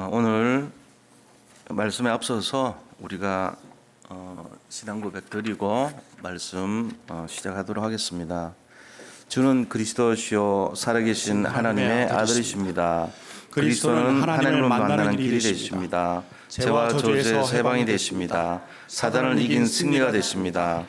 오늘 말씀에 앞서서 우리가 신앙 고백 드리고 말씀 시작하도록 하겠습니다. 주는 그리스도시요 살아계신 하나님의 아들이십니다. 그리스도는 하나님을 만나는 길이 되십니다. 죄와 저주에서 해방이 되십니다. 사단을 이긴 승리가 되십니다.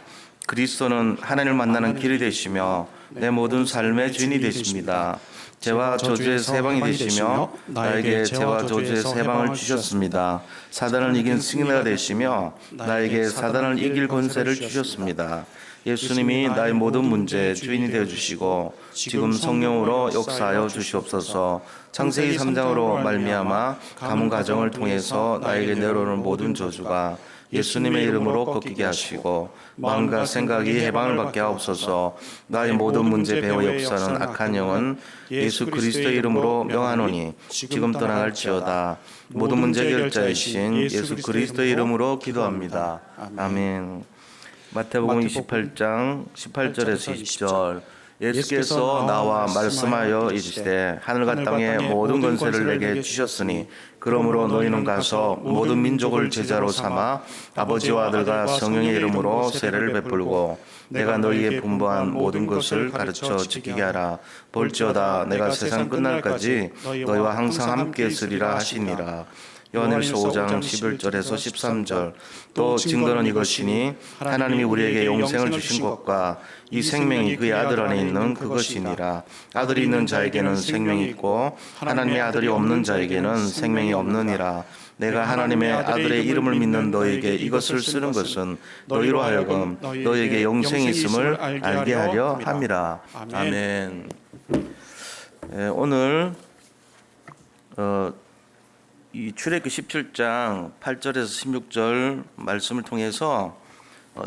그리스도는 하나님을 만나는 길이 되시며 내 모든 삶의 주인이 되십니다. 죄와 저주에서 해방이 되시며 나에게 죄와 저주에서 해방을 주셨습니다. 사단을 이긴 승리가 되시며 나에게 사단을 이길 권세를 주셨습니다. 예수님이 나의 모든 문제의 주인이 되어주시고 지금 성령으로 역사하여 주시옵소서. 창세기 3장으로 말미암아 가문 가정을 통해서 나에게 내려오는 모든 저주가 예수님의 이름으로 꺾이게 하시고 마음과 생각이 해방을 받게 하옵소서. 나의 모든 문제 배후 역사는 악한 영은 예수 그리스도의 이름으로 명하노니 지금 떠나갈지어다. 모든 문제 해결자이신 예수 그리스도의 이름으로 기도합니다. 아멘. 마태복음 28장 18절에서 20절. 예수께서 나와 말씀하여 이르시되 하늘과 땅의 모든 권세를 내게 주셨으니 그러므로 너희는 가서 모든 민족을 제자로 삼아 아버지와 아들과 성령의 이름으로 세례를 베풀고 내가 너희에 분부한 모든 것을 가르쳐 지키게 하라. 볼지어다 내가 세상 끝날까지 너희와 항상 함께 있으리라 하시니라. 요한일서 5장 11절에서 13절. 또 증거는 이것이니 하나님이 우리에게 용생을 주신 것과 이 생명이 그의 아들 안에 있는 그것이니라. 아들이 있는 자에게는 생명이 있고 하나님의 아들이 없는 자에게는 생명이 없느니라. 내가 하나님의 아들의 이름을 믿는 너에게 이것을 쓰는 것은 너희로 하여금 너에게 용생이 있음을 알게 하려 함이라. 아멘. 오늘 이 출애굽기 17장 8절에서 16절 말씀을 통해서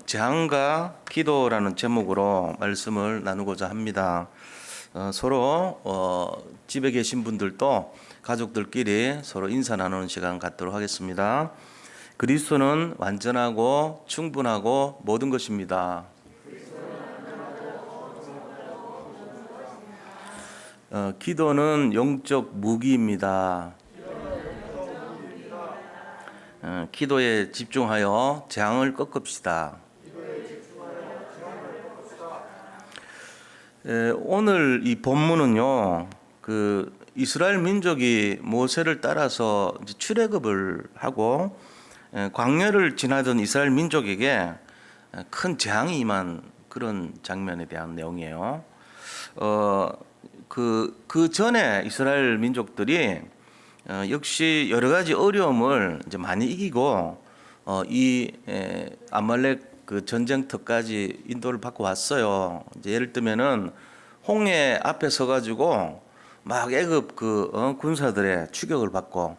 재앙과 기도라는 제목으로 말씀을 나누고자 합니다. 서로 집에 계신 분들도 가족들끼리 서로 인사 나누는 시간 갖도록 하겠습니다. 그리스도는 완전하고 충분하고 모든 것입니다. 기도는 영적 무기입니다. 기도에 집중하여 재앙을 꺾읍시다. 오늘 이 본문은요, 그 이스라엘 민족이 모세를 따라서 출애굽을 하고 광야를 지나던 이스라엘 민족에게 큰 재앙이 임한 그런 장면에 대한 내용이에요. 그 전에 이스라엘 민족들이 역시 여러 가지 어려움을 이제 많이 이기고 이 아말렉 그 전쟁터까지 인도를 받고 왔어요. 이제 예를 들면은 홍해 앞에 서가지고 막 애굽 군사들의 추격을 받고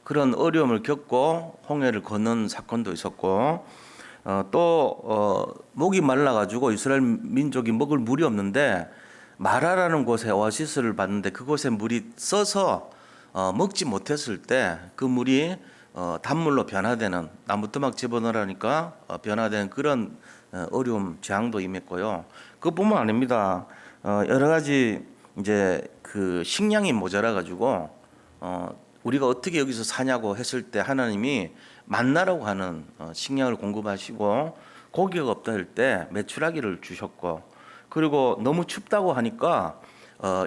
그런 어려움을 겪고 홍해를 건넌 사건도 있었고 또 목이 말라가지고 이스라엘 민족이 먹을 물이 없는데 마라라는 곳에 오아시스를 봤는데 그곳에 물이 써서 먹지 못했을 때 그 물이 단물로 변화되는 나무토막 집어넣으라니까 변화된 그런 어려움 재앙도 임했고요. 그뿐만 아닙니다. 여러 가지 이제 그 식량이 모자라 가지고 우리가 어떻게 여기서 사냐고 했을 때 하나님이 만나라고 하는 식량을 공급하시고 고기가 없다 할 때 메추라기를 주셨고 그리고 너무 춥다고 하니까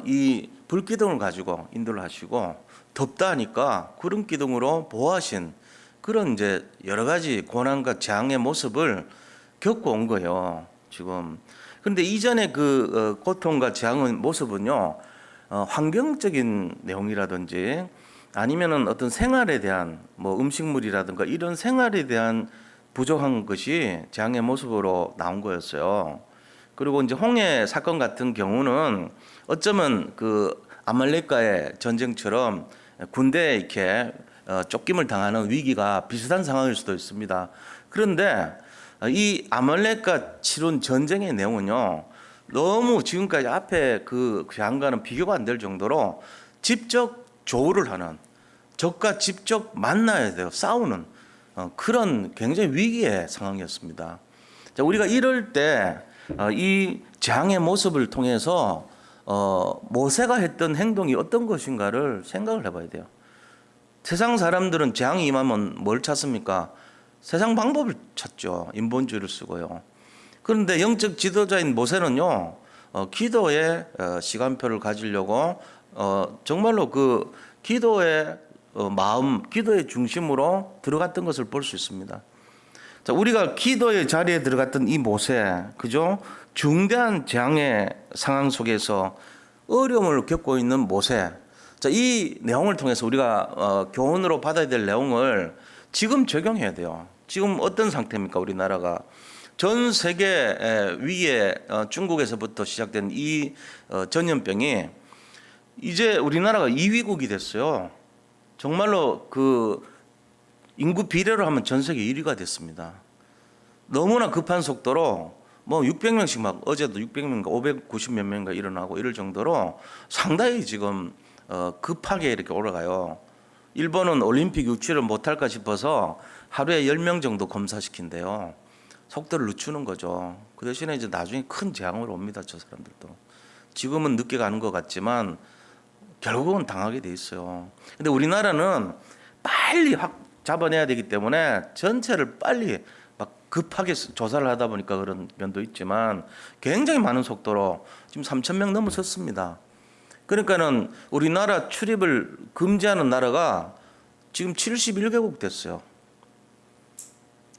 이 불기둥을 가지고 인도를 하시고 덥다 하니까 구름 기둥으로 보호하신 그런 이제 여러 가지 고난과 재앙의 모습을 겪고 온 거예요. 지금. 그런데 이전에 그 고통과 재앙의 모습은요, 환경적인 내용이라든지 아니면은 어떤 생활에 대한 뭐 음식물이라든가 이런 생활에 대한 부족한 것이 재앙의 모습으로 나온 거였어요. 그리고 이제 홍해 사건 같은 경우는 어쩌면 그 아말렉과의 전쟁처럼 군대에 이렇게 쫓김을 당하는 위기가 비슷한 상황일 수도 있습니다. 그런데 이 아말렉과 치룬 전쟁의 내용은요, 너무 지금까지 앞에 그 재앙과는 비교가 안 될 정도로 직접 조우를 하는, 적과 직접 만나야 돼요. 싸우는 그런 굉장히 위기의 상황이었습니다. 자, 우리가 이럴 때 이 재앙의 모습을 통해서 모세가 했던 행동이 어떤 것인가를 생각을 해봐야 돼요. 세상 사람들은 재앙이 임하면 뭘 찾습니까? 세상 방법을 찾죠. 인본주의를 쓰고요. 그런데 영적 지도자인 모세는요, 기도의 시간표를 가지려고 정말로 그 기도의 마음, 기도의 중심으로 들어갔던 것을 볼 수 있습니다. 자, 우리가 기도의 자리에 들어갔던 이 모세, 그죠? 중대한 재앙의 상황 속에서 어려움을 겪고 있는 모세. 자, 이 내용을 통해서 우리가 교훈으로 받아야 될 내용을 지금 적용해야 돼요. 지금 어떤 상태입니까? 우리나라가 전 세계 위기에 중국에서부터 시작된 이 전염병이 이제 우리나라가 2위국이 됐어요. 정말로 그 인구 비례로 하면 전 세계 1위가 됐습니다. 너무나 급한 속도로 뭐 600명씩 막 어제도 600명인가 590 몇 명인가 일어나고 이럴 정도로 상당히 지금 급하게 이렇게 올라가요. 일본은 올림픽 유치를 못할까 싶어서 하루에 10명 정도 검사시킨대요. 속도를 늦추는 거죠. 그 대신에 이제 나중에 큰 재앙으로 옵니다. 저 사람들도. 지금은 늦게 가는 것 같지만 결국은 당하게 돼 있어요. 근데 우리나라는 빨리 확 잡아내야 되기 때문에 전체를 빨리 막 급하게 조사를 하다 보니까 그런 면도 있지만 굉장히 많은 속도로 지금 3,000명 넘어섰습니다. 그러니까는 우리나라 출입을 금지하는 나라가 지금 71개국 됐어요.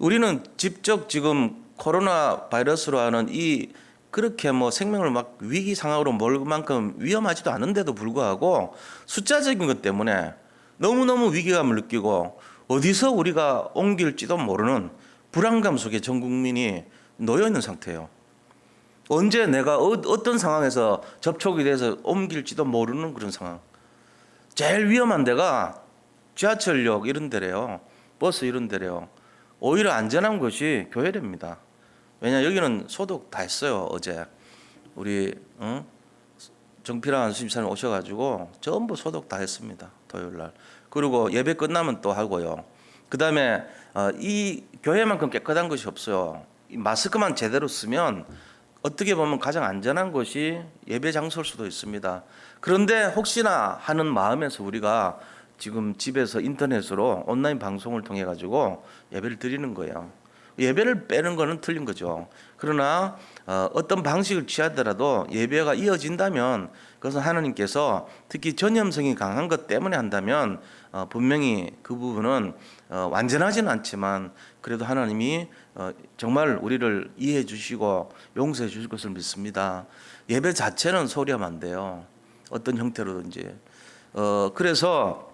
우리는 직접 지금 코로나 바이러스로 하는 이 그렇게 뭐 생명을 막 위기 상황으로 몰고 만큼 위험하지도 않은데도 불구하고 숫자적인 것 때문에 너무너무 위기감을 느끼고 어디서 우리가 옮길지도 모르는 불안감 속에 전 국민이 놓여 있는 상태예요. 언제 내가 어떤 상황에서 접촉이 돼서 옮길지도 모르는 그런 상황. 제일 위험한 데가 지하철역 이런 데래요. 버스 이런 데래요. 오히려 안전한 곳이 교회랍니다. 왜냐 여기는 소독 다 했어요. 어제 우리 정필환 수집사님 오셔가지고 전부 소독 다 했습니다. 토요일 날. 그리고 예배 끝나면 또 하고요. 그 다음에 이 교회만큼 깨끗한 것이 없어요. 이 마스크만 제대로 쓰면 어떻게 보면 가장 안전한 곳이 예배 장소일 수도 있습니다. 그런데 혹시나 하는 마음에서 우리가 지금 집에서 인터넷으로 온라인 방송을 통해 가지고 예배를 드리는 거예요. 예배를 빼는 거는 틀린 거죠. 그러나 어떤 방식을 취하더라도 예배가 이어진다면 그것은 하나님께서 특히 전염성이 강한 것 때문에 한다면 분명히 그 부분은 완전하지는 않지만 그래도 하나님이 정말 우리를 이해해 주시고 용서해 주실 것을 믿습니다. 예배 자체는 소리하면 안 돼요. 어떤 형태로든지. 그래서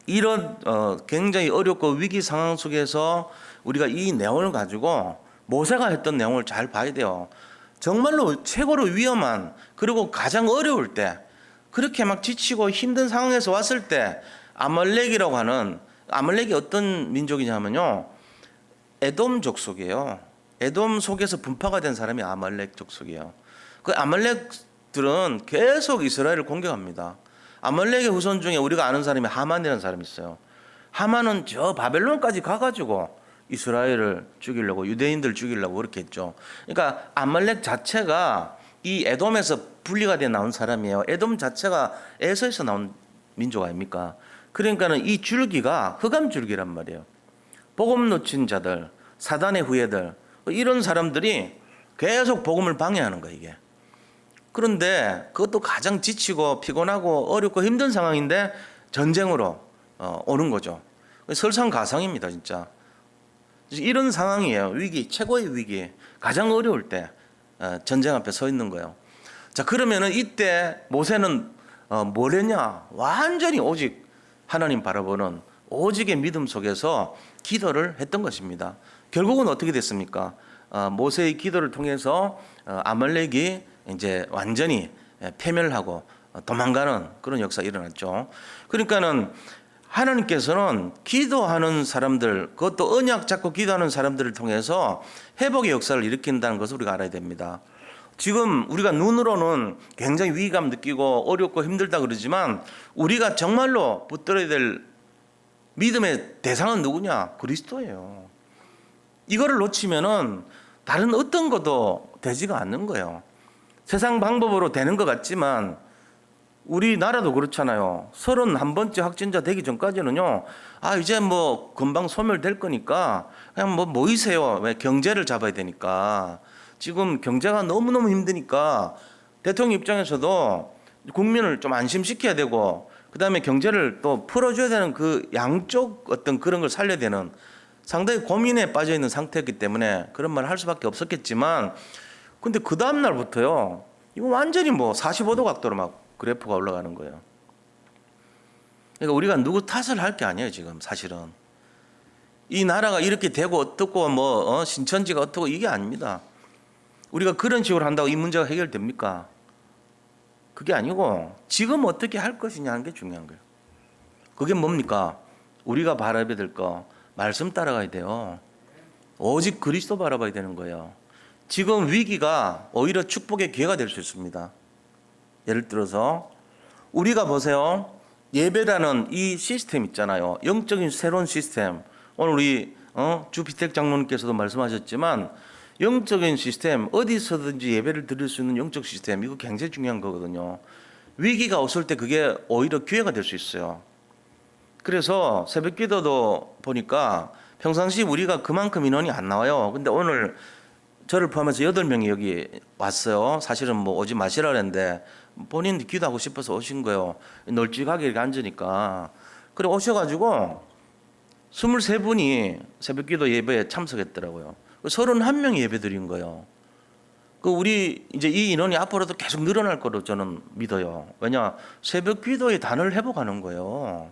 이런 굉장히 어렵고 위기 상황 속에서 우리가 이 내용을 가지고 모세가 했던 내용을 잘 봐야 돼요. 정말로 최고로 위험한 그리고 가장 어려울 때 그렇게 막 지치고 힘든 상황에서 왔을 때 아말렉이라고 하는 아말렉이 어떤 민족이냐면요. 에돔 족속이에요. 에돔 속에서 분파가 된 사람이 아말렉 족속이에요. 그 아말렉들은 계속 이스라엘을 공격합니다. 아말렉의 후손 중에 우리가 아는 사람이 하만이라는 사람이 있어요. 하만은 저 바벨론까지 가가지고 이스라엘을 죽이려고 유대인들 죽이려고 그렇게 했죠. 그러니까 아말렉 자체가 이 에돔에서 분리가 돼 나온 사람이에요. 에돔 자체가 에서에서 나온 민족 아닙니까? 그러니까는 이 줄기가 흑암 줄기란 말이에요. 복음 놓친 자들, 사단의 후예들 이런 사람들이 계속 복음을 방해하는 거예요. 이게. 그런데 그것도 가장 지치고 피곤하고 어렵고 힘든 상황인데 전쟁으로 오는 거죠. 설상가상입니다, 진짜. 이런 상황이에요. 위기, 최고의 위기, 가장 어려울 때 전쟁 앞에 서 있는 거예요. 자, 그러면은 이때 모세는 뭘 했냐? 완전히 오직 하나님 바라보는 오직의 믿음 속에서 기도를 했던 것입니다. 결국은 어떻게 됐습니까? 모세의 기도를 통해서 아말렉이 이제 완전히 패멸하고 도망가는 그런 역사가 일어났죠. 그러니까는 하나님께서는 기도하는 사람들, 그것도 언약 잡고 기도하는 사람들을 통해서 회복의 역사를 일으킨다는 것을 우리가 알아야 됩니다. 지금 우리가 눈으로는 굉장히 위기감 느끼고 어렵고 힘들다 그러지만 우리가 정말로 붙들어야 될 믿음의 대상은 누구냐? 그리스도예요. 이거를 놓치면은 다른 어떤 것도 되지가 않는 거예요. 세상 방법으로 되는 것 같지만 우리나라도 그렇잖아요. 31번째 확진자 되기 전까지는요. 이제 뭐 금방 소멸될 거니까 그냥 뭐 모이세요. 왜 경제를 잡아야 되니까. 지금 경제가 너무너무 힘드니까 대통령 입장에서도 국민을 좀 안심시켜야 되고 그다음에 경제를 또 풀어줘야 되는 그 양쪽 어떤 그런 걸 살려야 되는 상당히 고민에 빠져 있는 상태였기 때문에 그런 말을 할 수밖에 없었겠지만 근데 그 다음 날부터요. 이거 완전히 뭐 45도 각도로 막 그래프가 올라가는 거예요. 그러니까 우리가 누구 탓을 할 게 아니에요, 지금 사실은. 이 나라가 이렇게 되고 어떻고 뭐 신천지가 어떻고 이게 아닙니다. 우리가 그런 식으로 한다고 이 문제가 해결됩니까? 그게 아니고 지금 어떻게 할 것이냐 하는 게 중요한 거예요. 그게 뭡니까? 우리가 바라봐야 될 거 말씀 따라가야 돼요. 오직 그리스도 바라봐야 되는 거예요. 지금 위기가 오히려 축복의 기회가 될 수 있습니다. 예를 들어서 우리가 보세요. 예배라는 이 시스템 있잖아요. 영적인 새로운 시스템. 오늘 우리 주피택 장로님께서도 말씀하셨지만 영적인 시스템, 어디서든지 예배를 드릴 수 있는 영적 시스템, 이거 굉장히 중요한 거거든요. 위기가 없을 때 그게 오히려 기회가 될 수 있어요. 그래서 새벽 기도도 보니까 평상시 우리가 그만큼 인원이 안 나와요. 근데 오늘 저를 포함해서 8명이 여기 왔어요. 사실은 뭐 오지 마시라 그랬는데 본인 기도하고 싶어서 오신 거예요. 널찍하게 이렇게 앉으니까. 그래 오셔가지고 23분이 새벽 기도 예배에 참석했더라고요. 31명이 예배 드린 거예요. 우리 이제 이 인원이 앞으로도 계속 늘어날 거로 저는 믿어요. 왜냐? 새벽 기도의 단을 회복하는 거예요.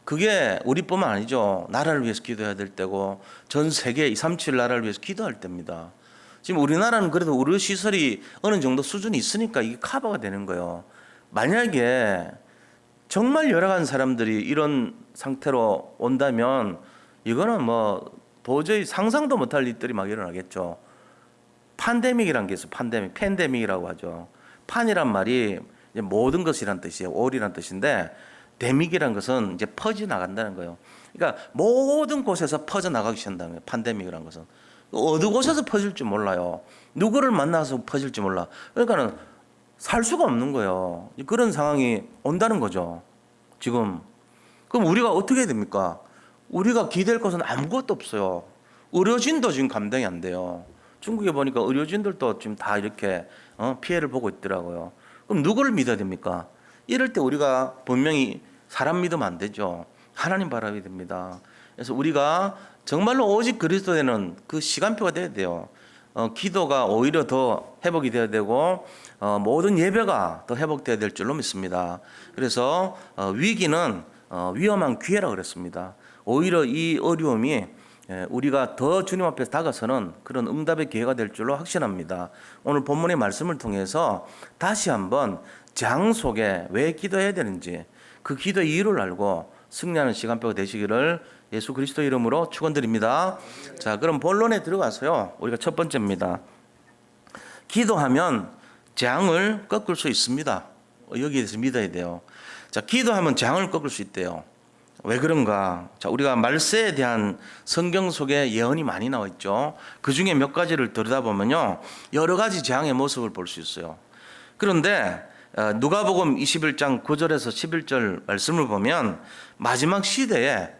그게 우리뿐만 아니죠. 나라를 위해서 기도해야 될 때고 전 세계 237 나라를 위해서 기도할 때입니다. 지금 우리나라는 그래도 의료 시설이 어느 정도 수준이 있으니까 이게 커버가 되는 거예요. 만약에 정말 열악한 사람들이 이런 상태로 온다면 이거는 뭐 도저히 상상도 못할 일들이 막 일어나겠죠. 팬데믹이라는 게 있어요. 팬데믹이라고 하죠. 판이란 말이 이제 모든 것이란 뜻이에요. 올이란 뜻인데 데믹이란 것은 이제 퍼져 나간다는 거예요. 그러니까 모든 곳에서 퍼져 나가기 시작한다는 거예요. 팬데믹이란 것은 어느 곳에서 퍼질지 몰라요. 누구를 만나서 퍼질지 몰라. 그러니까는 살 수가 없는 거예요. 그런 상황이 온다는 거죠. 지금 그럼 우리가 어떻게 해야 됩니까? 우리가 기댈 것은 아무것도 없어요. 의료진도 지금 감당이 안 돼요. 중국에 보니까 의료진들도 지금 다 이렇게 피해를 보고 있더라고요. 그럼 누구를 믿어야 됩니까? 이럴 때 우리가 분명히 사람 믿으면 안 되죠. 하나님 바라봐야 됩니다. 그래서 우리가 정말로 오직 그리스도 되는 그 시간표가 돼야 돼요. 기도가 오히려 더 회복이 돼야 되고 모든 예배가 더 회복돼야 될 줄로 믿습니다. 그래서 위기는 위험한 기회라고 그랬습니다. 오히려 이 어려움이 우리가 더 주님 앞에서 다가서는 그런 응답의 기회가 될 줄로 확신합니다. 오늘 본문의 말씀을 통해서 다시 한번 장 속에 왜 기도해야 되는지 그 기도의 이유를 알고 승리하는 시간표가 되시기를 예수 그리스도 이름으로 축원드립니다. 자, 그럼 본론에 들어가서요. 우리가 첫 번째입니다. 기도하면 재앙을 꺾을 수 있습니다. 여기에 대해서 믿어야 돼요. 자, 기도하면 재앙을 꺾을 수 있대요. 왜 그런가? 자, 우리가 말세에 대한 성경 속에 예언이 많이 나와 있죠. 그 중에 몇 가지를 들여다보면요. 여러 가지 재앙의 모습을 볼 수 있어요. 그런데 누가복음 21장 9절에서 11절 말씀을 보면 마지막 시대에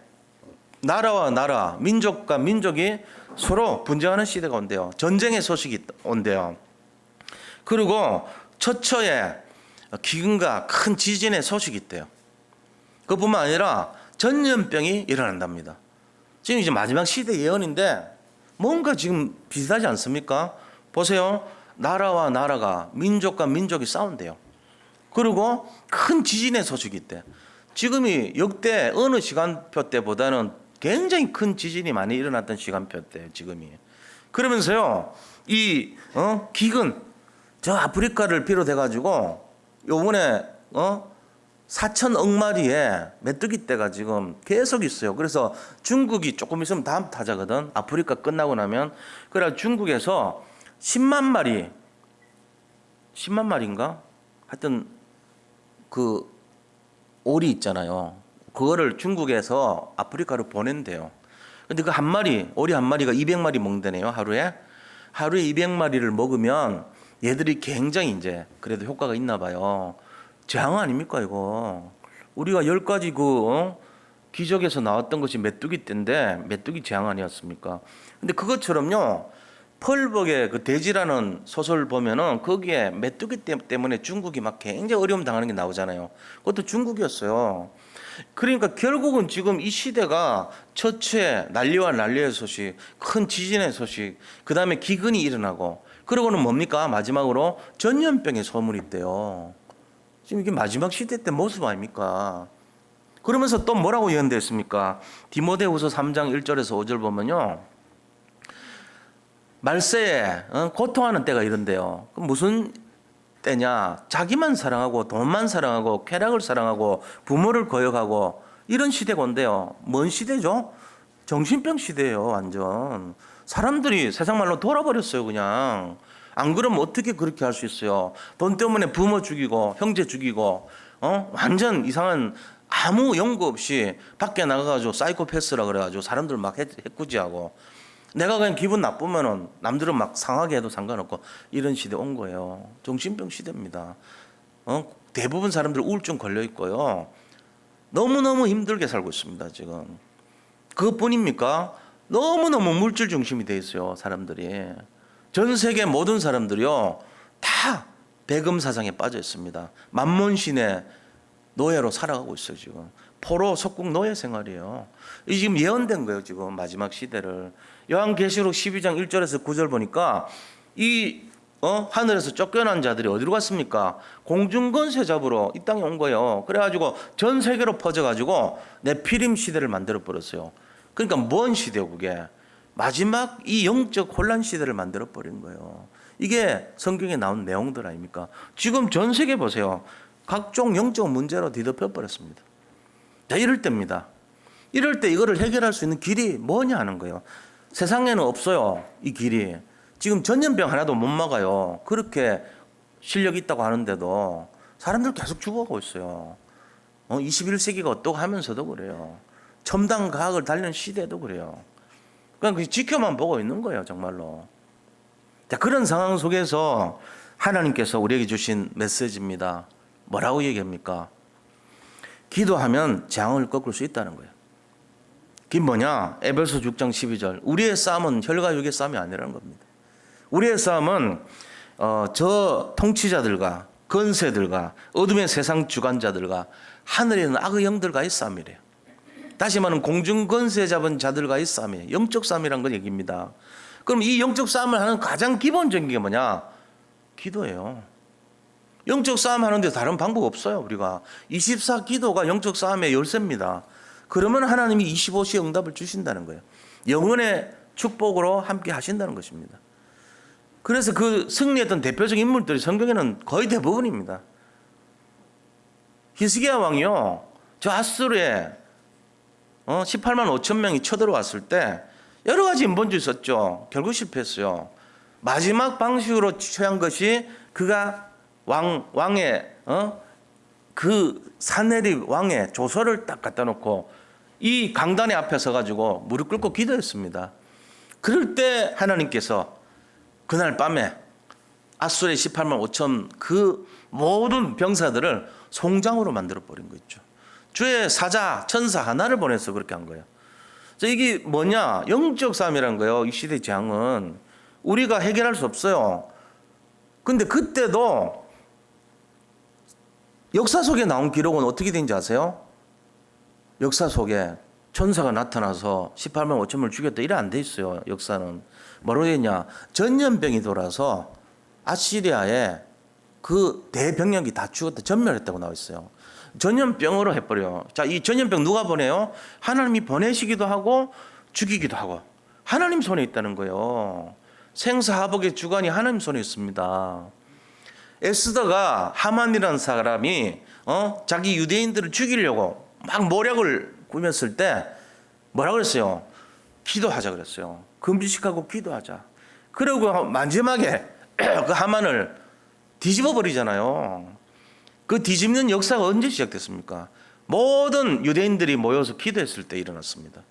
나라와 나라, 민족과 민족이 서로 분쟁하는 시대가 온대요. 전쟁의 소식이 온대요. 그리고 처처에 기근과 큰 지진의 소식이 있대요. 그뿐만 아니라 전염병이 일어난답니다. 지금 이제 마지막 시대 예언인데 뭔가 지금 비슷하지 않습니까? 보세요. 나라와 나라가 민족과 민족이 싸운대요. 그리고 큰 지진의 소식이 있대. 지금이 역대 어느 시간표 때보다는 굉장히 큰 지진이 많이 일어났던 시간표 때 지금이. 그러면서요. 이 기근 저 아프리카를 비롯해 가지고 요번에 4천억 마리의 메뚜기 떼가 지금 계속 있어요. 그래서 중국이 조금 있으면 다음 타자거든. 아프리카 끝나고 나면. 그래 중국에서 10만 마리인가? 하여튼 그 오리 있잖아요. 그거를 중국에서 아프리카로 보낸대요. 근데 그 한 마리, 오리 한 마리가 200마리 먹는다네요. 하루에 200마리를 먹으면 얘들이 굉장히 이제 그래도 효과가 있나 봐요. 재앙 아닙니까 이거? 우리가 10가지 기적에서 나왔던 것이 메뚜기 떼인데 메뚜기 재앙 아니었습니까? 근데 그것처럼요. 펄벅의 그 돼지라는 소설 보면은 거기에 메뚜기 때문에 중국이 막 굉장히 어려움 당하는 게 나오잖아요. 그것도 중국이었어요. 그러니까 결국은 지금 이 시대가 처처에 난리와 난리의 소식, 큰 지진의 소식, 그 다음에 기근이 일어나고, 그러고는 뭡니까? 마지막으로 전염병의 소문이 있대요. 지금 이게 마지막 시대 때 모습 아닙니까? 그러면서 또 뭐라고 예언됐습니까? 디모데후서 3장 1절에서 5절 보면요. 말세에 고통하는 때가 이런데요. 그럼 무슨 때냐? 자기만 사랑하고 돈만 사랑하고 쾌락을 사랑하고 부모를 거역하고 이런 시대가 온대요. 뭔 시대죠? 정신병 시대예요. 완전 사람들이 세상 말로 돌아버렸어요. 그냥 안 그러면 어떻게 그렇게 할 수 있어요? 돈 때문에 부모 죽이고 형제 죽이고 완전 이상한 아무 연구 없이 밖에 나가가지고 사이코패스라 그래가지고 사람들 막 해꾸지하고 내가 그냥 기분 나쁘면은 남들은 막 상하게 해도 상관없고 이런 시대 온 거예요. 정신병 시대입니다. 대부분 사람들 우울증 걸려 있고요. 너무너무 힘들게 살고 있습니다, 지금. 그것뿐입니까? 너무너무 물질 중심이 돼 있어요, 사람들이. 전 세계 모든 사람들이요, 다 배금 사상에 빠져 있습니다. 만몬신의 노예로 살아가고 있어요, 지금. 포로 속국 노예 생활이에요. 이 지금 예언된 거예요, 지금 마지막 시대를. 요한계시록 12장 1절에서 9절 보니까 이 하늘에서 쫓겨난 자들이 어디로 갔습니까? 공중권세 잡으러 이 땅에 온 거예요. 그래가지고 전 세계로 퍼져가지고 네피림 시대를 만들어 버렸어요. 그러니까 뭔 시대요, 그게? 마지막 이 영적 혼란 시대를 만들어 버린 거예요. 이게 성경에 나온 내용들 아닙니까? 지금 전 세계 보세요. 각종 영적 문제로 뒤덮여 버렸습니다. 자, 이럴 때입니다. 이럴 때 이거를 해결할 수 있는 길이 뭐냐 하는 거예요. 세상에는 없어요, 이 길이. 지금 전염병 하나도 못 막아요. 그렇게 실력이 있다고 하는데도 사람들 계속 죽어가고 있어요. 21세기가 어떠고 하면서도 그래요. 첨단 과학을 달리는 시대도 그래요. 그냥 지켜만 보고 있는 거예요, 정말로. 자, 그런 상황 속에서 하나님께서 우리에게 주신 메시지입니다. 뭐라고 얘기합니까? 기도하면 재앙을 꺾을 수 있다는 거예요. 그게 뭐냐? 에베소 6장 12절. 우리의 싸움은 혈과 육의 싸움이 아니라는 겁니다. 우리의 싸움은 저 통치자들과 권세들과 어둠의 세상 주관자들과 하늘에 있는 악의 영들과의 싸움이래요. 다시 말하면 공중 권세 잡은 자들과의 싸움이에요. 영적 싸움이라는 걸 얘기입니다. 그럼 이 영적 싸움을 하는 가장 기본적인 게 뭐냐? 기도예요. 영적 싸움 하는데 다른 방법 없어요. 우리가 24 기도가 영적 싸움의 열쇠입니다. 그러면 하나님이 25시에 응답을 주신다는 거예요. 영혼의 축복으로 함께 하신다는 것입니다. 그래서 그 승리했던 대표적인 인물들이 성경에는 거의 대부분입니다. 히스기야 왕이요, 저 아수르에 18만 5천 명이 쳐들어왔을 때 여러 가지 인본주의 썼죠. 결국 실패했어요. 마지막 방식으로 취한 것이 그가 왕의 그 사내립 왕의 조서를 딱 갖다 놓고 이 강단의 앞에 서가지고 무릎 꿇고 기도했습니다. 그럴 때 하나님께서 그날 밤에 아수르의 18만 5천 그 모든 병사들을 송장으로 만들어 버린 거 있죠. 주의 사자 천사 하나를 보내서 그렇게 한 거예요. 이게 뭐냐? 영적 싸움이라는 거예요. 이 시대 재앙은 우리가 해결할 수 없어요. 근데 그때도 역사 속에 나온 기록은 어떻게 된지 아세요? 역사 속에 천사가 나타나서 18만 5천을 죽였다 이래 안 돼 있어요. 역사는 뭐로 되냐? 전염병이 돌아서 아시리아에 그 대병력이 다 죽었다, 전멸했다고 나와 있어요. 전염병으로 해버려요. 자, 이 전염병 누가 보내요? 하나님이 보내시기도 하고 죽이기도 하고 하나님 손에 있다는 거예요. 생사하복의 주관이 하나님 손에 있습니다. 에스더가 하만이라는 사람이 자기 유대인들을 죽이려고 막 모략을 꾸몄을 때 뭐라고 그랬어요? 기도하자 그랬어요. 금지식하고 기도하자. 그리고 마지막에 그 하만을 뒤집어 버리잖아요. 그 뒤집는 역사가 언제 시작됐습니까? 모든 유대인들이 모여서 기도했을 때 일어났습니다.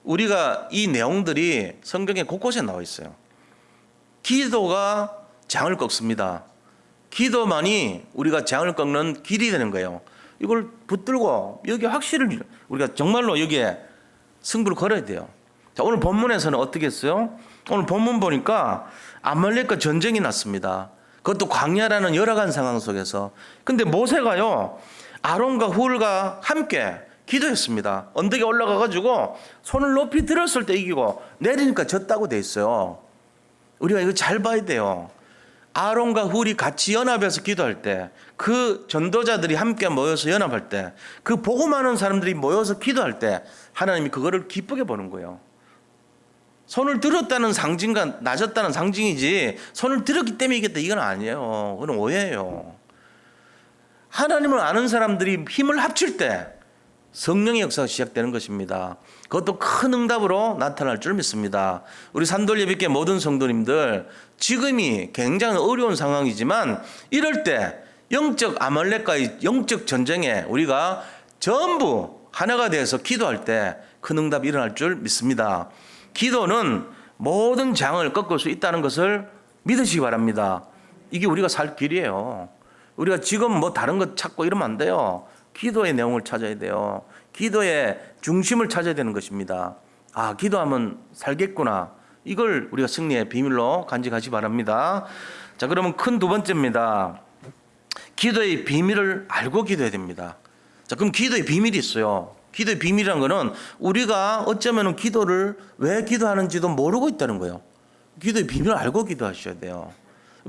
우리가 이 내용들이 성경에 곳곳에 나와 있어요. 기도가 장을 꺾습니다. 기도만이 우리가 재앙을 꺾는 길이 되는 거예요. 이걸 붙들고 여기 확실히 우리가 정말로 여기에 승부를 걸어야 돼요. 자, 오늘 본문에서는 어떻게 했어요? 오늘 본문 보니까 아말렉과 전쟁이 났습니다. 그것도 광야라는 열악한 상황 속에서. 근데 모세가요, 아론과 훌과 함께 기도했습니다. 언덕에 올라가가지고 손을 높이 들었을 때 이기고 내리니까 졌다고 돼 있어요. 우리가 이거 잘 봐야 돼요. 아론과 훌이 같이 연합해서 기도할 때, 그 전도자들이 함께 모여서 연합할 때, 그 보고 많은 사람들이 모여서 기도할 때 하나님이 그거를 기쁘게 보는 거예요. 손을 들었다는 상징과 낮았다는 상징이지 손을 들었기 때문에 이겼다 이건 아니에요. 그건 오해예요. 하나님을 아는 사람들이 힘을 합칠 때 성령의 역사가 시작되는 것입니다. 그것도 큰 응답으로 나타날 줄 믿습니다. 우리 산돌예비교회 모든 성도님들, 지금이 굉장히 어려운 상황이지만 이럴 때 영적 아말렉과의 영적 전쟁에 우리가 전부 하나가 되어서 기도할 때 큰 응답이 일어날 줄 믿습니다. 기도는 모든 장을 꺾을 수 있다는 것을 믿으시기 바랍니다. 이게 우리가 살 길이에요. 우리가 지금 뭐 다른 것 찾고 이러면 안 돼요. 기도의 내용을 찾아야 돼요. 기도의 중심을 찾아야 되는 것입니다. 아, 기도하면 살겠구나. 이걸 우리가 승리의 비밀로 간직하시기 바랍니다. 자, 그러면 큰 두 번째입니다. 기도의 비밀을 알고 기도해야 됩니다. 자, 그럼 기도의 비밀이 있어요. 기도의 비밀이라는 거는 우리가 어쩌면 기도를 왜 기도하는지도 모르고 있다는 거예요. 기도의 비밀을 알고 기도하셔야 돼요.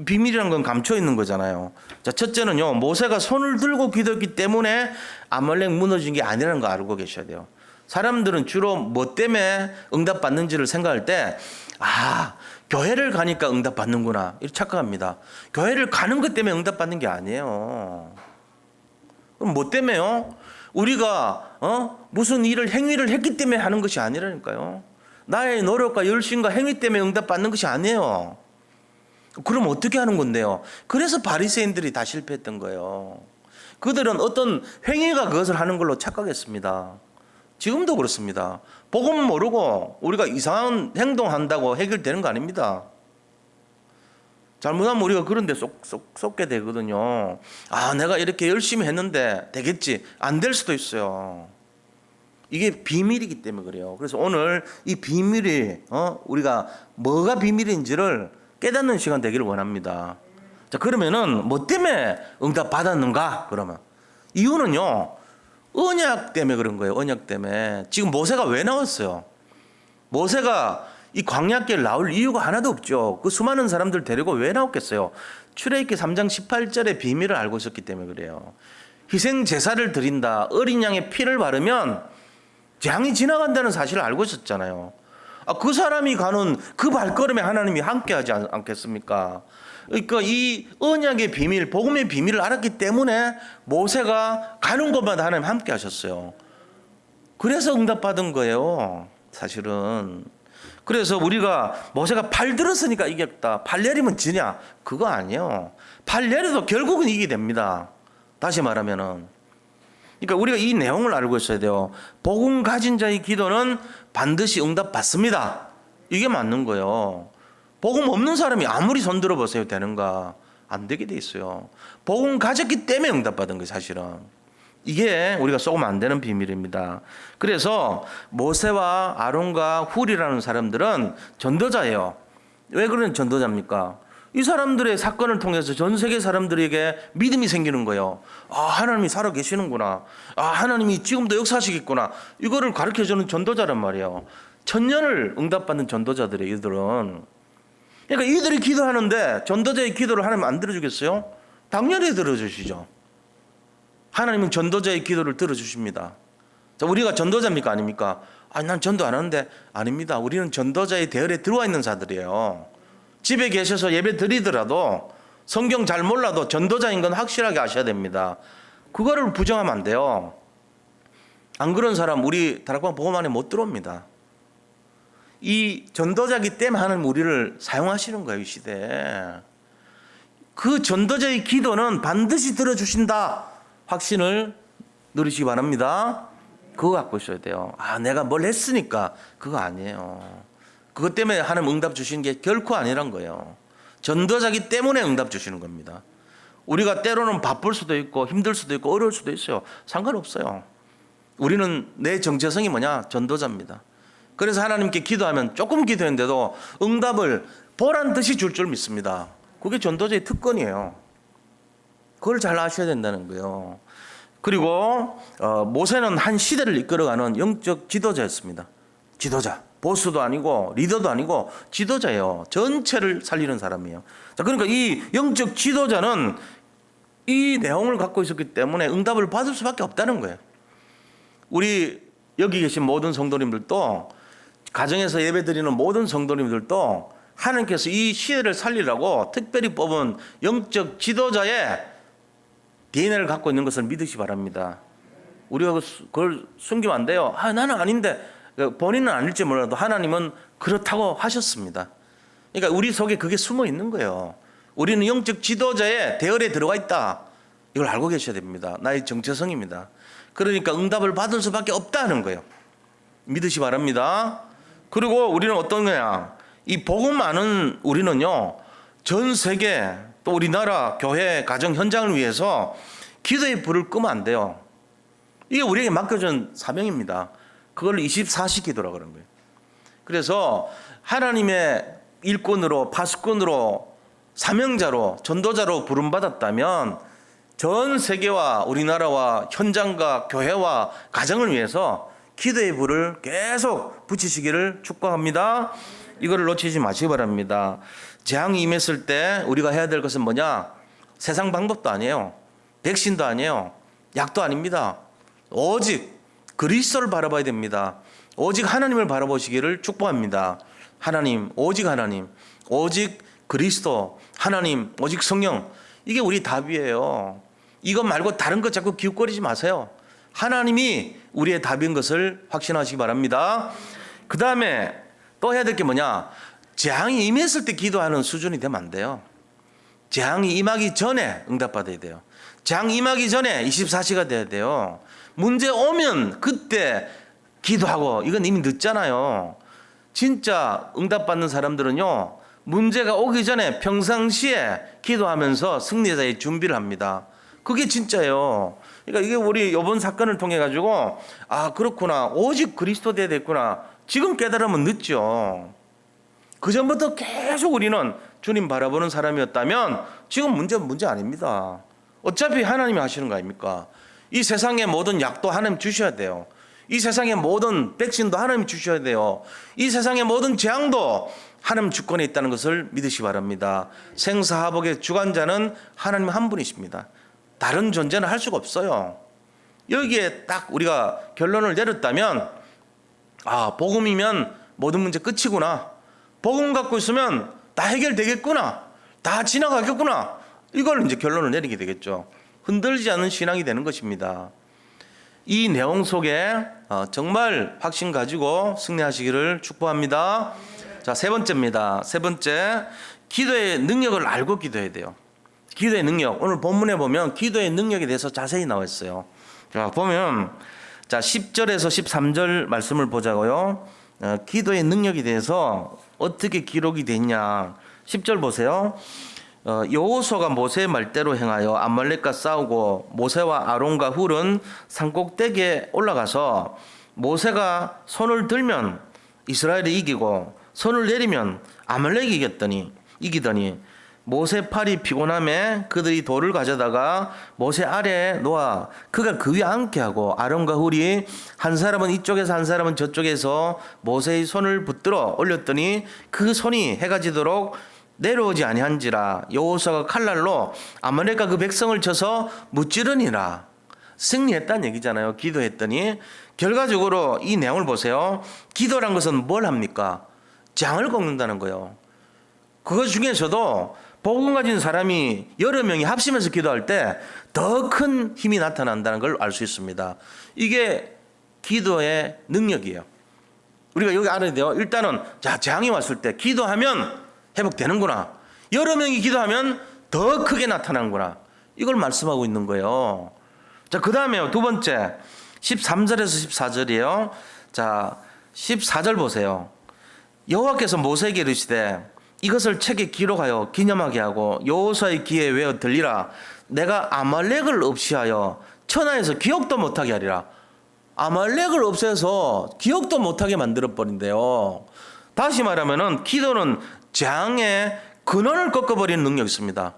비밀이라는 건 감춰 있는 거잖아요. 자, 첫째는요, 모세가 손을 들고 기도했기 때문에 아말렉 무너진 게 아니라는 거 알고 계셔야 돼요. 사람들은 주로 뭐 때문에 응답 받는지를 생각할 때, 아, 교회를 가니까 응답 받는구나 이렇게 착각합니다. 교회를 가는 것 때문에 응답 받는 게 아니에요. 그럼 뭐 때문에요? 우리가 무슨 행위를 했기 때문에 하는 것이 아니라니까요. 나의 노력과 열심과 행위 때문에 응답 받는 것이 아니에요. 그럼 어떻게 하는 건데요? 그래서 바리새인들이 다 실패했던 거예요. 그들은 어떤 행위가 그것을 하는 걸로 착각했습니다. 지금도 그렇습니다. 복음 모르고 우리가 이상한 행동한다고 해결되는 거 아닙니다. 잘못하면 우리가 그런 데 쏟게 되거든요. 아, 내가 이렇게 열심히 했는데 되겠지. 안 될 수도 있어요. 이게 비밀이기 때문에 그래요. 그래서 오늘 이 비밀이 우리가 뭐가 비밀인지를 깨닫는 시간 되기를 원합니다. 자, 그러면은 뭐 때문에 응답 받았는가? 그러면 이유는요, 언약 때문에 그런 거예요. 언약 때문에. 지금 모세가 왜 나왔어요? 모세가 이 광야길 나올 이유가 하나도 없죠. 그 수많은 사람들 데리고 왜 나왔겠어요? 출애굽기 3장 18절의 비밀을 알고 있었기 때문에 그래요. 희생 제사를 드린다, 어린 양의 피를 바르면 재앙이 지나간다는 사실을 알고 있었잖아요. 아, 그 사람이 가는 그 발걸음에 하나님이 함께하지 않겠습니까? 그러니까 이 언약의 비밀, 복음의 비밀을 알았기 때문에 모세가 가는 곳마다 하나님 함께하셨어요. 그래서 응답받은 거예요, 사실은. 그래서 우리가 모세가 팔 들었으니까 이겼다, 팔 내리면 지냐? 그거 아니에요. 팔 내려도 결국은 이기게 됩니다. 다시 말하면은. 그러니까 우리가 이 내용을 알고 있어야 돼요. 복음 가진 자의 기도는 반드시 응답받습니다. 이게 맞는 거예요. 복음 없는 사람이 아무리 손 들어보세요, 되는가? 안 되게 돼 있어요. 복음 가졌기 때문에 응답받은 거예요, 사실은. 이게 우리가 쏘면 안 되는 비밀입니다. 그래서 모세와 아론과 훌이라는 사람들은 전도자예요. 왜 그런 전도자입니까? 이 사람들의 사건을 통해서 전 세계 사람들에게 믿음이 생기는 거예요. 아, 하나님이 살아 계시는구나. 아, 하나님이 지금도 역사하시겠구나. 이거를 가르쳐주는 전도자란 말이에요. 천년을 응답받는 전도자들이에요, 이들은. 그러니까 이들이 기도하는데 전도자의 기도를 하나님 안 들어주겠어요? 당연히 들어주시죠. 하나님은 전도자의 기도를 들어주십니다. 자, 우리가 전도자입니까? 아닙니까? 아니, 난 전도 안 하는데. 아닙니다. 우리는 전도자의 대열에 들어와 있는 자들이에요. 집에 계셔서 예배 드리더라도 성경 잘 몰라도 전도자인 건 확실하게 아셔야 됩니다. 그거를 부정하면 안 돼요. 안 그런 사람 우리 다락방 복음 안에 못 들어옵니다. 이 전도자기 때문에 하나님 우리를 사용하시는 거예요, 이 시대에. 그 전도자의 기도는 반드시 들어주신다, 확신을 누리시기 바랍니다. 그거 갖고 있어야 돼요. 아, 내가 뭘 했으니까. 그거 아니에요. 그것 때문에 하나님 응답 주시는 게 결코 아니란 거예요. 전도자기 때문에 응답 주시는 겁니다. 우리가 때로는 바쁠 수도 있고 힘들 수도 있고 어려울 수도 있어요. 상관없어요. 우리는 내 정체성이 뭐냐? 전도자입니다. 그래서 하나님께 기도하면 조금 기도했는데도 응답을 보란 듯이 줄 줄 믿습니다. 그게 전도자의 특권이에요. 그걸 잘 아셔야 된다는 거예요. 그리고 모세는 한 시대를 이끌어가는 영적 지도자였습니다. 지도자. 보스도 아니고 리더도 아니고 지도자예요. 전체를 살리는 사람이에요. 자, 그러니까 이 영적 지도자는 이 내용을 갖고 있었기 때문에 응답을 받을 수밖에 없다는 거예요. 우리 여기 계신 모든 성도님들도, 가정에서 예배드리는 모든 성도님들도 하나님께서 이 시대를 살리라고 특별히 뽑은 영적 지도자의 DNA를 갖고 있는 것을 믿으시 바랍니다. 우리가 그걸 숨기면 안 돼요. 나는 아닌데. 본인은 아닐지 몰라도 하나님은 그렇다고 하셨습니다. 그러니까 우리 속에 그게 숨어 있는 거예요. 우리는 영적 지도자의 대열에 들어가 있다. 이걸 알고 계셔야 됩니다. 나의 정체성입니다. 그러니까 응답을 받을 수밖에 없다는 거예요. 믿으시 바랍니다. 그리고 우리는 어떤 거냐? 이 복음 아는 우리는요, 전 세계 또 우리나라 교회 가정 현장을 위해서 기도의 불을 끄면 안 돼요. 이게 우리에게 맡겨진 사명입니다. 그걸 24시 기도라고 그러는 거예요. 그래서 하나님의 일꾼으로, 파수꾼으로, 사명자로, 전도자로 부름받았다면 전 세계와 우리나라와 현장과 교회와 가정을 위해서 기도의 불을 계속 붙이시기를 축복합니다. 이거를 놓치지 마시기 바랍니다. 재앙이 임했을 때 우리가 해야 될 것은 뭐냐? 세상 방법도 아니에요. 백신도 아니에요. 약도 아닙니다. 오직 그리스도를 바라봐야 됩니다. 오직 하나님을 바라보시기를 축복합니다. 하나님, 오직 하나님, 오직 그리스도, 하나님, 오직 성령. 이게 우리 답이에요. 이것 말고 다른 것 자꾸 기웃거리지 마세요. 하나님이 우리의 답인 것을 확신하시기 바랍니다. 그 다음에 또 해야 될 게 뭐냐? 재앙이 임했을 때 기도하는 수준이 되면 안 돼요. 재앙이 임하기 전에 응답받아야 돼요. 재앙이 임하기 전에 24시가 돼야 돼요. 문제 오면 그때 기도하고, 이건 이미 늦잖아요. 진짜 응답받는 사람들은요, 문제가 오기 전에 평상시에 기도하면서 승리자의 준비를 합니다. 그게 진짜예요. 그러니까 이게 우리 이번 사건을 통해 가지고, 아, 그렇구나, 오직 그리스도 돼야 됐구나, 지금 깨달으면 늦죠. 그 전부터 계속 우리는 주님 바라보는 사람이었다면 지금 문제 아닙니다. 어차피 하나님이 하시는 거 아닙니까? 이 세상의 모든 약도 하나님 주셔야 돼요. 이 세상의 모든 백신도 하나님 주셔야 돼요. 이 세상의 모든 재앙도 하나님 주권에 있다는 것을 믿으시기 바랍니다. 생사화복의 주관자는 하나님 한 분이십니다. 다른 존재는 할 수가 없어요. 여기에 딱 우리가 결론을 내렸다면, 아, 복음이면 모든 문제 끝이구나. 복음 갖고 있으면 다 해결되겠구나. 다 지나가겠구나. 이걸 이제 결론을 내리게 되겠죠. 흔들리지 않는 신앙이 되는 것입니다. 이 내용 속에 정말 확신 가지고 승리하시기를 축복합니다. 자, 세 번째입니다. 세 번째, 기도의 능력을 알고 기도해야 돼요. 기도의 능력. 오늘 본문에 보면 기도의 능력에 대해서 자세히 나와 있어요. 자, 보면 10절에서 13절 말씀을 보자고요. 기도의 능력에 대해서 어떻게 기록이 됐냐. 10절 보세요. 여호수아가 모세의 말대로 행하여 아말렉과 싸우고 모세와 아론과 훌은 산꼭대기에 올라가서 모세가 손을 들면 이스라엘이 이기고 손을 내리면 아말렉이 이기더니 모세 팔이 피곤함에 그들이 돌을 가져다가 모세 아래에 놓아 그가 그 위에 앉게 하고 아론과 훌이 한 사람은 이쪽에서 한 사람은 저쪽에서 모세의 손을 붙들어 올렸더니 그 손이 해가 지도록 내려오지 아니한지라. 여호수아가 칼날로 아말렉과 그 백성을 쳐서 무찌르니라. 승리했다는 얘기잖아요. 기도했더니. 결과적으로 이 내용을 보세요. 기도란 것은 뭘 합니까? 재앙을 꺾는다는 거예요. 그것 중에서도 복음 가진 사람이 여러 명이 합심해서 기도할 때 더 큰 힘이 나타난다는 걸 알 수 있습니다. 이게 기도의 능력이에요. 우리가 여기 알아야 돼요. 일단은 재앙이 왔을 때 기도하면 회복되는구나. 여러 명이 기도하면 더 크게 나타나는구나. 이걸 말씀하고 있는 거예요. 자, 그 다음에 두 번째 13절에서 14절이에요. 자, 14절 보세요. 여호와께서 모세에게 이르시되 이것을 책에 기록하여 기념하게 하고 여호수아의 귀에 외어 들리라. 내가 아말렉을 없이하여 천하에서 기억도 못하게 하리라. 아말렉을 없애서 기억도 못하게 만들어 버린대요. 다시 말하면은 기도는 재앙의 근원을 꺾어버리는 능력이 있습니다.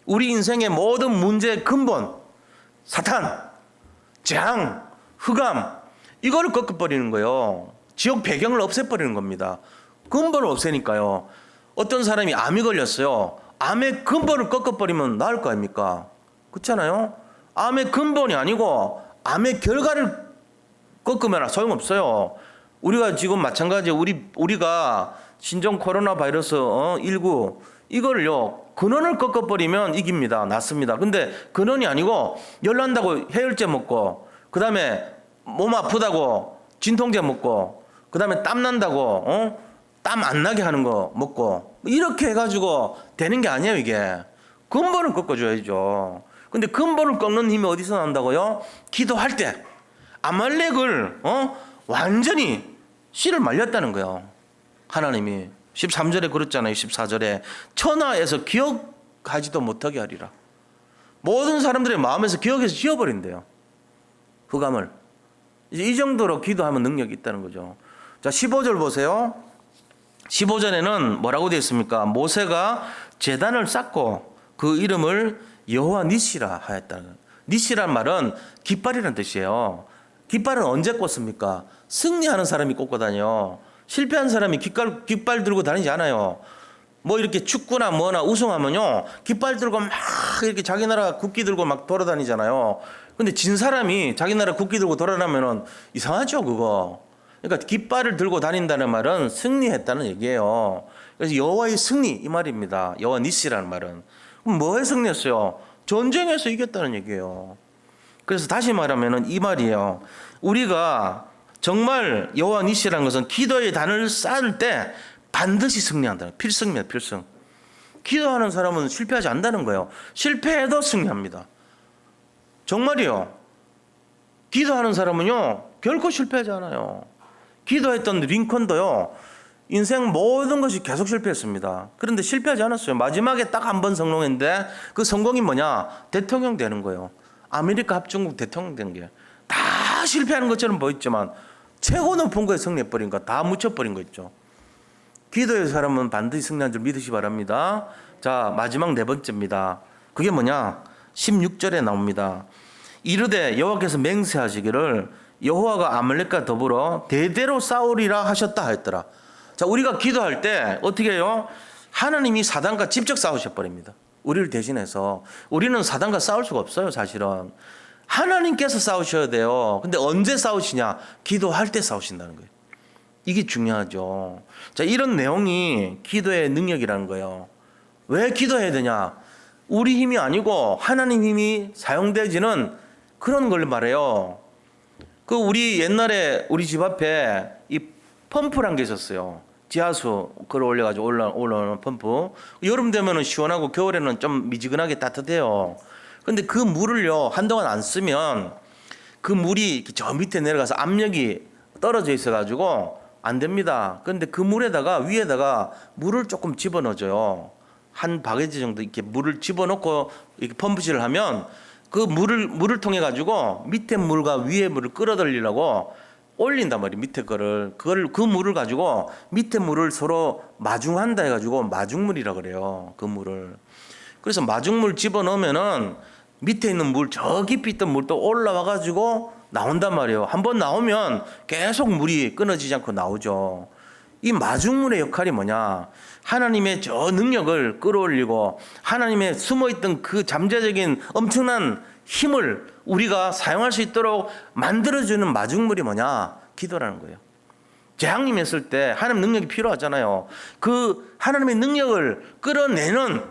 우리 인생의 모든 문제의 근본, 사탄, 재앙, 흑암, 이거를 꺾어버리는 거예요. 지옥 배경을 없애버리는 겁니다. 근본을 없애니까요. 어떤 사람이 암이 걸렸어요. 암의 근본을 꺾어버리면 나을 거 아닙니까? 그렇잖아요. 암의 근본이 아니고 암의 결과를 꺾으면 소용없어요. 우리가 지금 마찬가지 우리가 신종 코로나 바이러스 19 이거를요 근원을 꺾어버리면 이깁니다. 낫습니다. 근데 근원이 아니고 열난다고 해열제 먹고 그 다음에 몸 아프다고 진통제 먹고 그 다음에 땀 난다고 땀 안 나게 하는 거 먹고 이렇게 해가지고 되는 게 아니에요. 이게 근본을 꺾어줘야죠. 근데 근본을 꺾는 힘이 어디서 난다고요? 기도할 때 아말렉을 완전히 씨를 말렸다는 거예요. 하나님이 13절에 그랬잖아요. 14절에 천하에서 기억하지도 못하게 하리라. 모든 사람들의 마음에서 기억해서 지워버린대요. 흑암을. 이제 이 정도로 기도하면 능력이 있다는 거죠. 자, 15절 보세요. 15절에는 뭐라고 되어 있습니까? 모세가 제단을 쌓고 그 이름을 여호와 니시라 하였다는 거예요. 니시란 말은 깃발이라는 뜻이에요. 깃발은 언제 꽂습니까? 승리하는 사람이 꽂고 다녀요. 실패한 사람이 깃발 들고 다니지 않아요. 뭐 이렇게 축구나 뭐나 우승하면요 깃발 들고 막 이렇게 자기 나라 국기 들고 막 돌아다니잖아요. 근데 진 사람이 자기 나라 국기 들고 돌아다니면은 이상하죠 그거. 그러니까 깃발을 들고 다닌다는 말은 승리했다는 얘기예요. 그래서 여호와의 승리 이 말입니다. 여호와 니시라는 말은. 그럼 뭐에 승리했어요? 전쟁에서 이겼다는 얘기예요. 그래서 다시 말하면은 이 말이에요. 우리가 정말 여호와 니시라는 것은 기도의 단을 쌓을 때 반드시 승리한다. 필승입니다. 필승. 기도하는 사람은 실패하지 않는다는 거예요. 실패해도 승리합니다. 정말이요. 기도하는 사람은요 결코 실패하지 않아요. 기도했던 링컨도요 인생 모든 것이 계속 실패했습니다. 그런데 실패하지 않았어요. 마지막에 딱 한 번 성공했는데 그 성공이 뭐냐? 대통령 되는 거예요. 아메리카 합중국 대통령 된 게 다 실패하는 것처럼 보였지만 최고 높은 거에 승리해버린 거 다 묻혀버린 거 있죠. 기도의 사람은 반드시 승리한 줄 믿으시 바랍니다. 자, 마지막 네 번째입니다. 그게 뭐냐? 16절에 나옵니다. 이르되 여호와께서 맹세하시기를 여호와가 아말렉과 더불어 대대로 싸우리라 하셨다 하였더라. 자, 우리가 기도할 때 어떻게 해요? 하나님이 사단과 직접 싸우셔버립니다. 우리를 대신해서. 우리는 사단과 싸울 수가 없어요. 사실은 하나님께서 싸우셔야 돼요. 근데 언제 싸우시냐? 기도할 때 싸우신다는 거예요. 이게 중요하죠. 자, 이런 내용이 기도의 능력이라는 거예요. 왜 기도해야 되냐? 우리 힘이 아니고 하나님 힘이 사용되지는 그런 걸 말해요. 그 우리 옛날에 우리 집 앞에 이 펌프란 게 있었어요. 지하수 끌어올려가지고 올라오는 펌프. 여름 되면은 시원하고 겨울에는 좀 미지근하게 따뜻해요. 근데 그 물을요 한동안 안 쓰면 그 물이 저 밑에 내려가서 압력이 떨어져 있어가지고 안 됩니다. 그런데 그 물에다가 위에다가 물을 조금 집어넣어줘요. 한 바게지 정도 이렇게 물을 집어넣고 이렇게 펌프질을 하면 그 물을 통해 가지고 밑에 물과 위에 물을 끌어들이려고 올린단 말이에요. 밑에 거를 그 물을 가지고 밑에 물을 서로 마중한다 해가지고 마중물이라 그래요. 그 물을. 그래서 마중물 집어넣으면은 밑에 있는 물, 저 깊이 있던 물도 올라와 가지고 나온단 말이에요. 한번 나오면 계속 물이 끊어지지 않고 나오죠. 이 마중물의 역할이 뭐냐? 하나님의 저 능력을 끌어올리고 하나님의 숨어있던 그 잠재적인 엄청난 힘을 우리가 사용할 수 있도록 만들어주는 마중물이 뭐냐? 기도라는 거예요. 재앙이 있을 때 하나님 능력이 필요하잖아요. 그 하나님의 능력을 끌어내는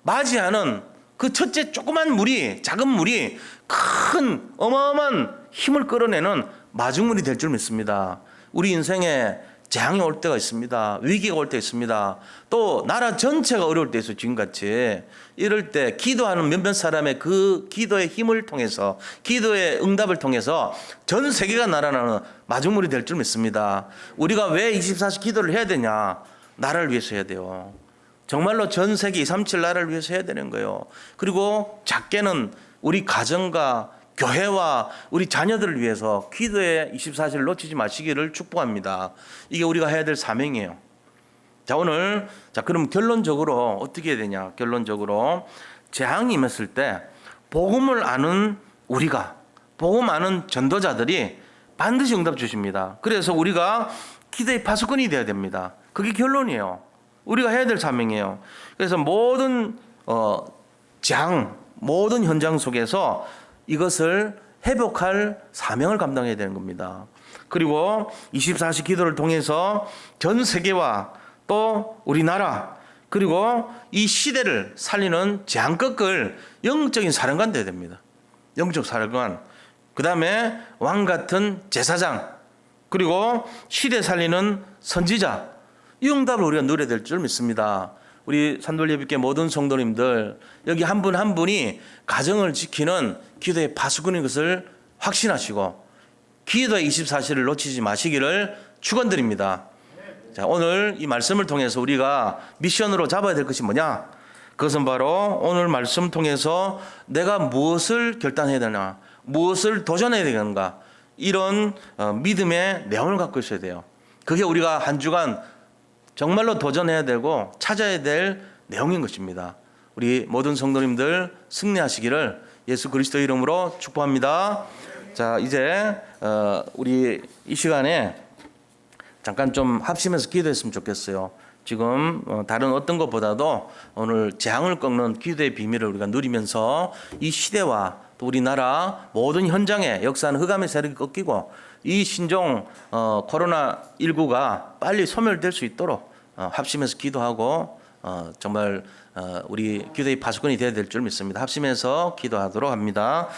맞이하는 그 첫째 조그만 물이, 작은 물이 큰 어마어마한 힘을 끌어내는 마중물이 될 줄 믿습니다. 우리 인생에 재앙이 올 때가 있습니다. 위기가 올 때 있습니다. 또 나라 전체가 어려울 때 있어요. 지금같이. 이럴 때 기도하는 몇몇 사람의 그 기도의 힘을 통해서, 기도의 응답을 통해서 전 세계가 날아나는 마중물이 될 줄 믿습니다. 우리가 왜 24시 기도를 해야 되냐? 나라를 위해서 해야 돼요. 정말로 전 세계 237 나라를 위해서 해야 되는 거예요. 그리고 작게는 우리 가정과 교회와 우리 자녀들을 위해서 기도의 24시를 놓치지 마시기를 축복합니다. 이게 우리가 해야 될 사명이에요. 자, 오늘 그럼 결론적으로 어떻게 해야 되냐? 결론적으로 재앙이 임했을 때 복음을 아는 우리가, 복음 아는 전도자들이 반드시 응답 주십니다. 그래서 우리가 기도의 파수꾼이 되어야 됩니다. 그게 결론이에요. 우리가 해야 될 사명이에요. 그래서 모든 재앙, 모든 현장 속에서 이것을 회복할 사명을 감당해야 되는 겁니다. 그리고 24시 기도를 통해서 전 세계와 또 우리나라 그리고 이 시대를 살리는 재앙 꺾을 영적인 사령관 되어야 됩니다. 영적 사령관. 그 다음에 왕 같은 제사장. 그리고 시대 살리는 선지자. 이 응답을 우리가 누려야 될 줄 믿습니다. 우리 산돌예비교회 모든 성도님들 여기 한 분 한 분이 가정을 지키는 기도의 파수꾼인 것을 확신하시고 기도의 24시를 놓치지 마시기를 축원드립니다. 자, 오늘 이 말씀을 통해서 우리가 미션으로 잡아야 될 것이 뭐냐? 그것은 바로 오늘 말씀 통해서 내가 무엇을 결단해야 되나, 무엇을 도전해야 되는가, 이런 믿음의 내용을 갖고 있어야 돼요. 그게 우리가 한 주간 정말로 도전해야 되고 찾아야 될 내용인 것입니다. 우리 모든 성도님들 승리하시기를 예수 그리스도 이름으로 축복합니다. 자, 이제 우리 이 시간에 잠깐 좀 합심해서 기도했으면 좋겠어요. 지금 다른 어떤 것보다도 오늘 재앙을 꺾는 기도의 비밀을 우리가 누리면서 이 시대와 또 우리나라 모든 현장에 역사하는 흑암의 세력이 꺾이고 이 신종 코로나19가 빨리 소멸될 수 있도록 합심해서 기도하고 정말 우리 기도의 파수꾼이 되어야 될 줄 믿습니다. 합심해서 기도하도록 합니다.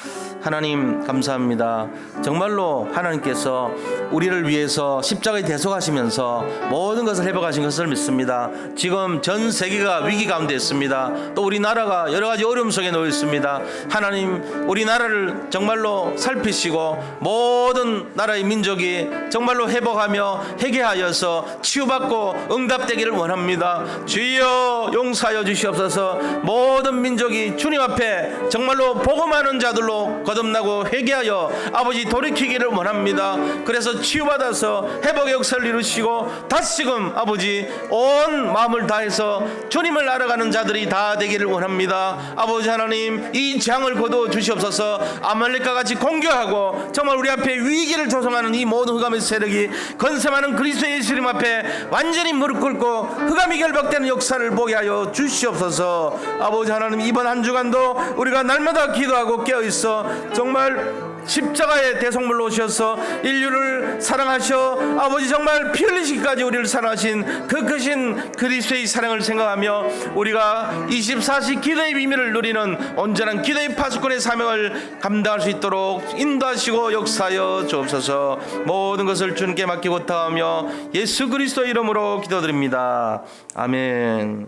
하나님 감사합니다. 정말로 하나님께서 우리를 위해서 십자가에 대속하시면서 모든 것을 회복하신 것을 믿습니다. 지금 전 세계가 위기 가운데 있습니다. 또 우리나라가 여러 가지 어려움 속에 놓여 있습니다. 하나님 우리나라를 정말로 살피시고 모든 나라의 민족이 정말로 회복하며 회개하여서 치유받고 응답되기를 원합니다. 주여 용서하여 주시옵소서. 모든 민족이 주님 앞에 정말로 복음하는 자들로 거듭나고 회개하여 아버지 돌이키기를 원합니다. 그래서 치유받아서 회복의 역사를 이루시고 다시금 아버지 온 마음을 다해서 주님을 알아가는 자들이 다 되기를 원합니다. 아버지 하나님 이 재앙을 거두어 주시옵소서. 아말렉과 같이 공격하고 정말 우리 앞에 위기를 조성하는 이 모든 흑암의 세력이 건세많은 그리스도 예수님 앞에 완전히 무릎 꿇고 흑암이 결박되는 역사를 보게 하여 주시옵소서. 아버지 하나님 이번 한 주간도 우리가 날마다 기도하고 깨어있어 정말 십자가의 대속물로 오셔서 인류를 사랑하셔 아버지 정말 피 흘리시기까지 우리를 사랑하신 그 크신 그리스도의 사랑을 생각하며 우리가 24시 기도의 비밀을 누리는 온전한 기도의 파수꾼의 사명을 감당할 수 있도록 인도하시고 역사하여 주옵소서. 모든 것을 주님께 맡기고 타하며 예수 그리스도 이름으로 기도드립니다. 아멘.